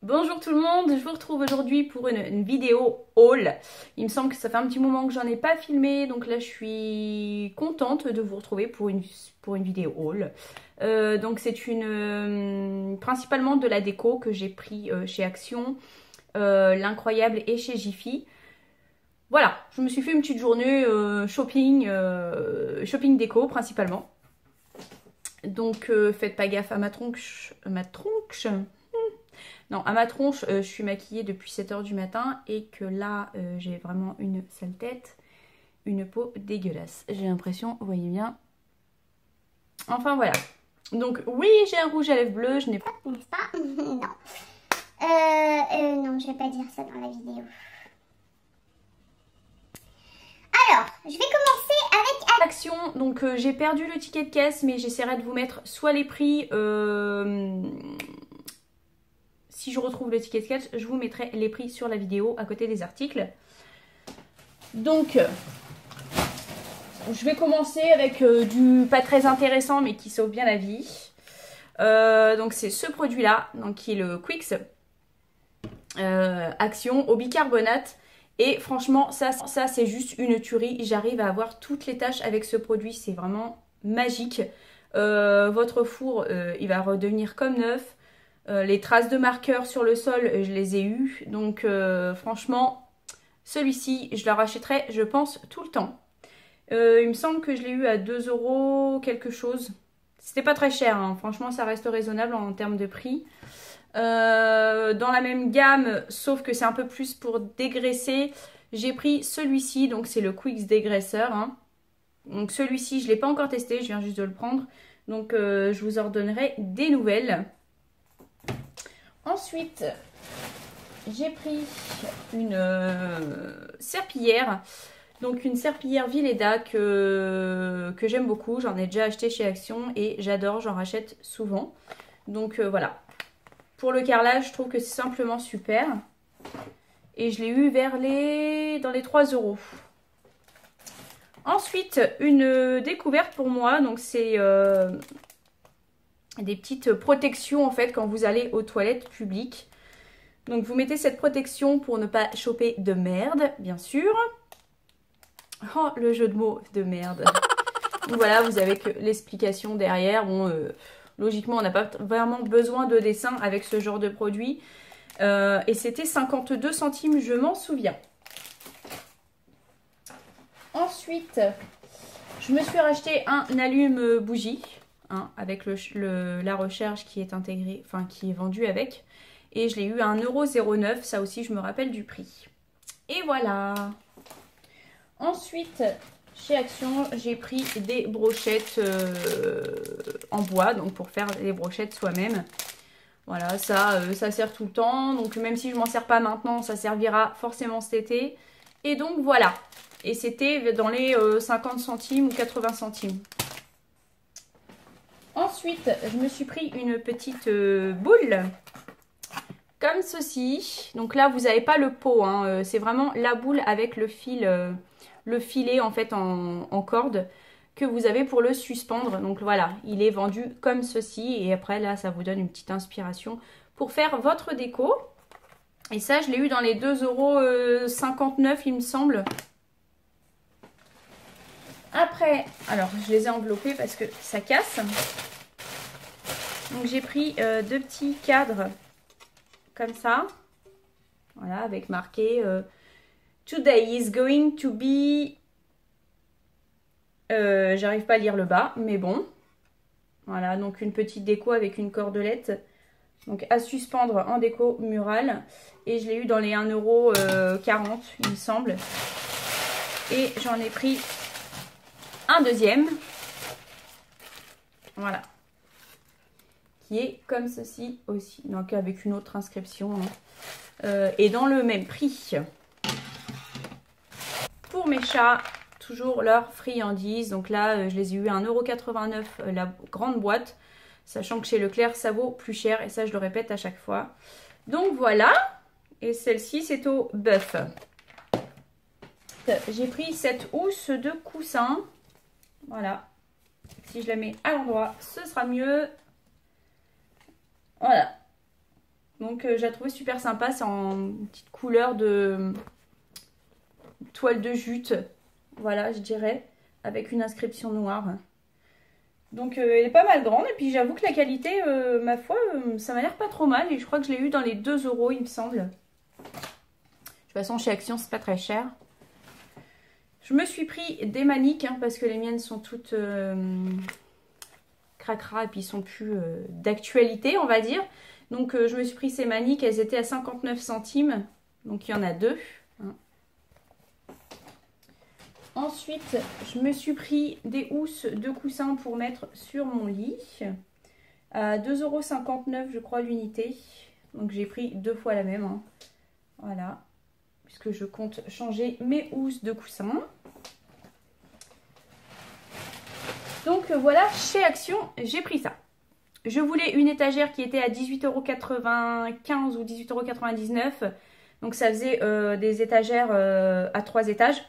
Bonjour tout le monde, je vous retrouve aujourd'hui pour une vidéo haul. Il me semble que ça fait un petit moment que j'en ai pas filmé, donc là je suis contente de vous retrouver pour une vidéo haul. Donc c'est principalement de la déco que j'ai pris chez Action, l'Incroyable et chez Jiffy. Voilà, je me suis fait une petite journée shopping déco principalement. Donc faites pas gaffe à ma tronche. Non, à ma tronche, je suis maquillée depuis 7 h du matin et que là, j'ai vraiment une sale tête, une peau dégueulasse. J'ai l'impression, vous voyez bien. Enfin voilà. Donc oui, j'ai un rouge à lèvres bleu, je n'ai pas... N'est-ce pas? Non. Non, je vais pas dire ça dans la vidéo. Alors, je vais commencer avec Action. Donc j'ai perdu le ticket de caisse, mais j'essaierai de vous mettre soit les prix... Si je retrouve le ticket de caisse, je vous mettrai les prix sur la vidéo à côté des articles. Donc, je vais commencer avec du pas très intéressant, mais qui sauve bien la vie. Donc, c'est ce produit-là, qui est le Quix Action au bicarbonate. Et franchement, ça c'est juste une tuerie. J'arrive à avoir toutes les tâches avec ce produit. C'est vraiment magique. Votre four, il va redevenir comme neuf. Les traces de marqueurs sur le sol, je les ai eues. Donc franchement, celui-ci, je le rachèterai, je pense, tout le temps. Il me semble que je l'ai eu à 2 € quelque chose. C'était pas très cher, hein. Franchement, ça reste raisonnable en termes de prix. Dans la même gamme, sauf que c'est un peu plus pour dégraisser, j'ai pris celui-ci. Donc c'est le Quix dégraisseur, hein. Donc celui-ci, je ne l'ai pas encore testé, je viens juste de le prendre. Donc je vous en donnerai des nouvelles. Ensuite, j'ai pris une serpillière. Donc une serpillière Villeda que j'aime beaucoup. J'en ai déjà acheté chez Action et j'adore, j'en rachète souvent. Donc voilà. Pour le carrelage, je trouve que c'est simplement super. Et je l'ai eu dans les 3 €. Ensuite, une découverte pour moi. Donc c'est... des petites protections en fait quand vous allez aux toilettes publiques. Donc vous mettez cette protection pour ne pas choper de merde, bien sûr. Oh, le jeu de mots de merde. Donc voilà, vous avez que l'explication derrière. Bon, logiquement, on n'a pas vraiment besoin de dessin avec ce genre de produit. Et c'était 52 centimes, je m'en souviens. Ensuite, je me suis racheté un allume bougie. Hein, avec la recharge qui est intégrée, enfin qui est vendue avec. Et je l'ai eu à 1,09 €, ça aussi je me rappelle du prix. Et voilà. Ensuite, chez Action, j'ai pris des brochettes en bois, donc pour faire les brochettes soi-même. Voilà, ça sert tout le temps, donc même si je m'en sers pas maintenant, ça servira forcément cet été. Et donc voilà. Et c'était dans les 50 centimes ou 80 centimes. Ensuite, je me suis pris une petite boule, comme ceci. Donc là, vous n'avez pas le pot, hein. C'est vraiment la boule avec le filet en fait en corde que vous avez pour le suspendre. Donc voilà, il est vendu comme ceci. Et après, là, ça vous donne une petite inspiration pour faire votre déco. Et ça, je l'ai eu dans les 2,59 €, il me semble. Après, alors je les ai enveloppés parce que ça casse. Donc j'ai pris 2 petits cadres comme ça. Voilà, avec marqué Today is going to be... j'arrive pas à lire le bas, mais bon. Voilà, donc une petite déco avec une cordelette. Donc à suspendre en déco murale. Et je l'ai eu dans les 1,40 €, il me semble. Et j'en ai pris un deuxième, voilà, qui est comme ceci aussi, donc avec une autre inscription, hein. Et dans le même prix. Pour mes chats, toujours leurs friandises, donc là je les ai eu à 1,89 € la grande boîte, sachant que chez Leclerc ça vaut plus cher, et ça je le répète à chaque fois. Donc voilà, et celle-ci c'est au bœuf. J'ai pris cette housse de coussin. Voilà, si je la mets à l'endroit, ce sera mieux. Voilà. Donc j'ai trouvé super sympa. C'est en petite couleur de toile de jute. Voilà, je dirais. Avec une inscription noire. Donc elle est pas mal grande. Et puis j'avoue que la qualité, ma foi, ça m'a l'air pas trop mal. Et je crois que je l'ai eu dans les 2 €, il me semble. De toute façon, chez Action, c'est pas très cher. Je me suis pris des maniques, hein, parce que les miennes sont toutes cracra et puis ils sont plus d'actualité, on va dire. Donc je me suis pris ces maniques, elles étaient à 59 centimes. Donc il y en a 2. Hein. Ensuite, je me suis pris des housses de coussins pour mettre sur mon lit. À 2,59 € je crois l'unité. Donc j'ai pris 2 fois la même. Hein. Voilà. Puisque je compte changer mes housses de coussins. Donc voilà, chez Action, j'ai pris ça. Je voulais une étagère qui était à 18,95 € ou 18,99 €. Donc ça faisait des étagères à 3 étages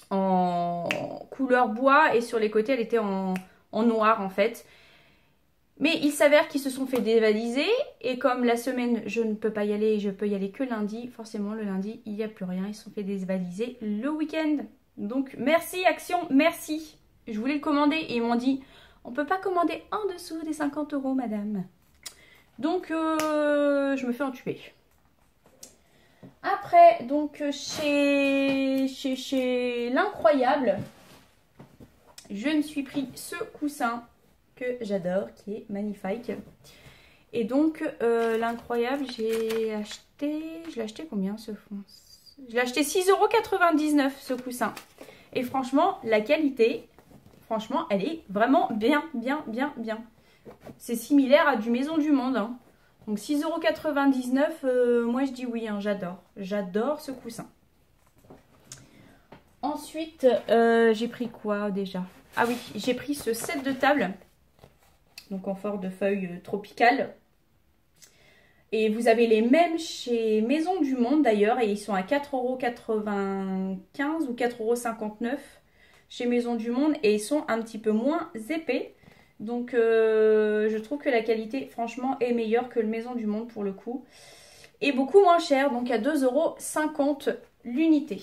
en couleur bois et sur les côtés elle était en noir en fait. Mais il s'avère qu'ils se sont fait dévaliser et comme la semaine je ne peux pas y aller et je peux y aller que lundi, forcément le lundi il n'y a plus rien, ils se sont fait dévaliser le week-end. Donc merci Action, merci. Je voulais le commander et ils m'ont dit on peut pas commander en dessous des 50 € madame. Donc je me fais entuber. Après donc chez l'Incroyable, je me suis pris ce coussin que j'adore qui est magnifique. Et donc l'Incroyable, je l'ai acheté combien ce fond? Je l'ai acheté 6,99 € ce coussin. Et franchement la qualité, franchement, elle est vraiment bien. C'est similaire à du Maison du Monde. Hein. Donc 6,99 €, moi je dis oui, hein, j'adore. J'adore ce coussin. Ensuite, j'ai pris quoi déjà? Ah oui, j'ai pris ce set de table. Donc en forme de feuilles tropicales. Et vous avez les mêmes chez Maison du Monde d'ailleurs. Et ils sont à 4,95 € ou 4,59 € chez Maison du Monde. Et ils sont un petit peu moins épais. Donc je trouve que la qualité franchement est meilleure que le Maison du Monde pour le coup. Et beaucoup moins cher. Donc à 2,50 € l'unité.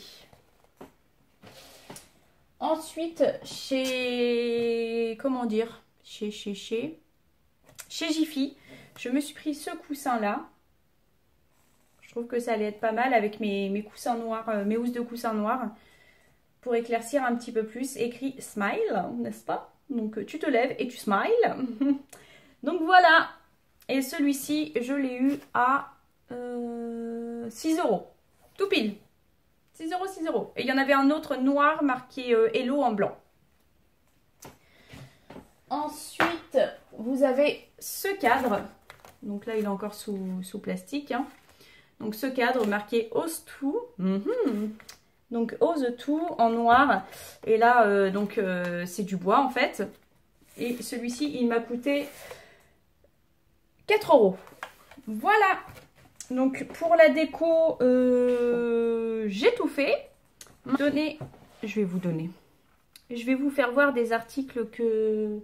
Ensuite chez... comment dire? Chez Jiffy, je me suis pris ce coussin là. Je trouve que ça allait être pas mal avec mes coussins noirs, mes housses de coussins noirs. Pour éclaircir un petit peu plus, écrit smile, n'est-ce pas? Donc tu te lèves et tu smiles. Donc voilà. Et celui-ci, je l'ai eu à 6 €. Tout pile. 6 €, 6 €. Et il y en avait un autre noir marqué Hello en blanc. Ensuite, vous avez ce cadre. Donc là, il est encore sous plastique. Hein. Donc ce cadre marqué Ose tout. Donc Ose tout en noir. Et là, c'est du bois en fait. Et celui-ci, il m'a coûté 4 €. Voilà. Donc pour la déco, j'ai tout fait. Je vais vous faire voir des articles que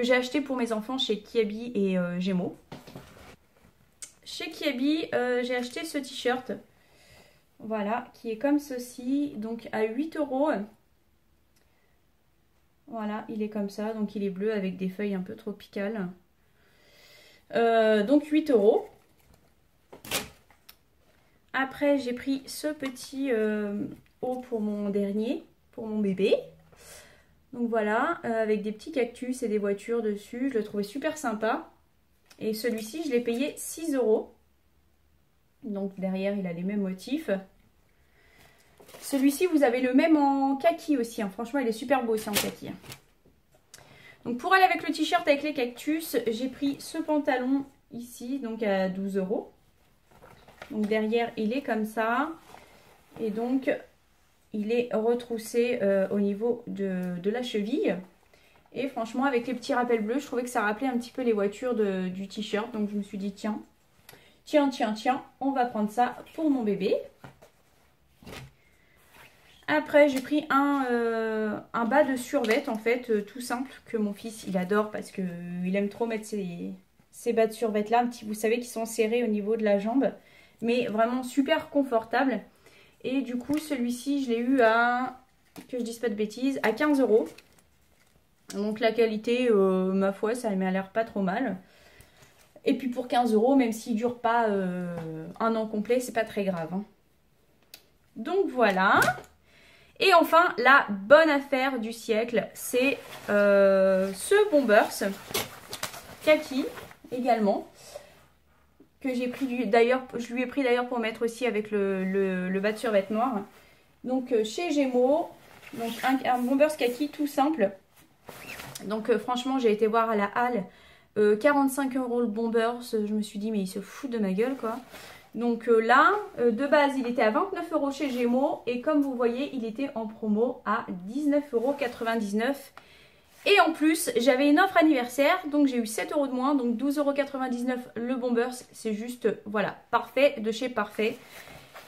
j'ai achetés pour mes enfants chez Kiabi et Gémeaux. Chez Kiabi, j'ai acheté ce t-shirt. Voilà, qui est comme ceci. Donc à 8 €. Voilà, il est comme ça. Donc il est bleu avec des feuilles un peu tropicales. Donc 8 €. Après, j'ai pris ce petit haut pour mon dernier, pour mon bébé. Donc voilà, avec des petits cactus et des voitures dessus. Je le trouvais super sympa. Et celui-ci, je l'ai payé 6 €. Donc derrière, il a les mêmes motifs. Celui-ci, vous avez le même en kaki aussi. Hein. Franchement, il est super beau aussi en kaki. Donc pour aller avec le t-shirt avec les cactus, j'ai pris ce pantalon ici, donc à 12 €. Donc derrière, il est comme ça. Et donc, il est retroussé au niveau de la cheville. Et franchement, avec les petits rappels bleus, je trouvais que ça rappelait un petit peu les voitures du t-shirt. Donc je me suis dit, tiens, on va prendre ça pour mon bébé. Après, j'ai pris un bas de survêt, en fait, tout simple, que mon fils, il adore parce qu'il aime trop mettre ses ces bas de survêt là, vous savez, qui sont serrés au niveau de la jambe. Mais vraiment super confortable. Et du coup, celui-ci, je l'ai eu à, que je dise pas de bêtises, à 15 €. Donc la qualité, ma foi, ça m'a l'air pas trop mal. Et puis pour 15 €, même s'il ne dure pas un an complet, c'est pas très grave. Hein. Donc voilà. Et enfin, la bonne affaire du siècle, c'est ce Bombers kaki également. Que j'ai pris d'ailleurs, je lui ai pris d'ailleurs pour mettre aussi avec le bas de survêt noir. Donc chez Gémeaux, donc un Bombers kaki tout simple. Donc franchement, j'ai été voir à la halle, 45 € le Bombers. Je me suis dit, mais il se fout de ma gueule quoi. Donc là, de base, il était à 29 € chez Gémeaux. Et comme vous voyez, il était en promo à 19,99 €. Et en plus, j'avais une offre anniversaire, donc j'ai eu 7 € de moins, donc 12,99 € le Bombers. C'est juste, voilà, parfait de chez Parfait.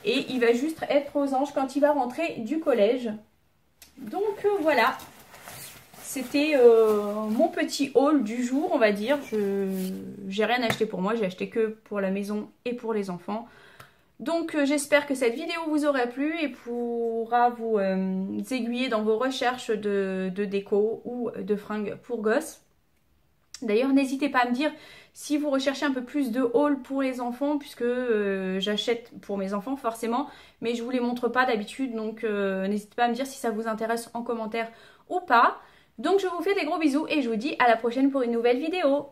Et il va juste être aux anges quand il va rentrer du collège. Donc voilà, c'était mon petit haul du jour, on va dire. J'ai rien acheté pour moi, j'ai acheté que pour la maison et pour les enfants. Donc j'espère que cette vidéo vous aura plu et pourra vous aiguiller dans vos recherches de déco ou de fringues pour gosses. D'ailleurs, n'hésitez pas à me dire si vous recherchez un peu plus de haul pour les enfants, puisque j'achète pour mes enfants forcément, mais je ne vous les montre pas d'habitude, donc n'hésitez pas à me dire si ça vous intéresse en commentaire ou pas. Donc je vous fais des gros bisous et je vous dis à la prochaine pour une nouvelle vidéo.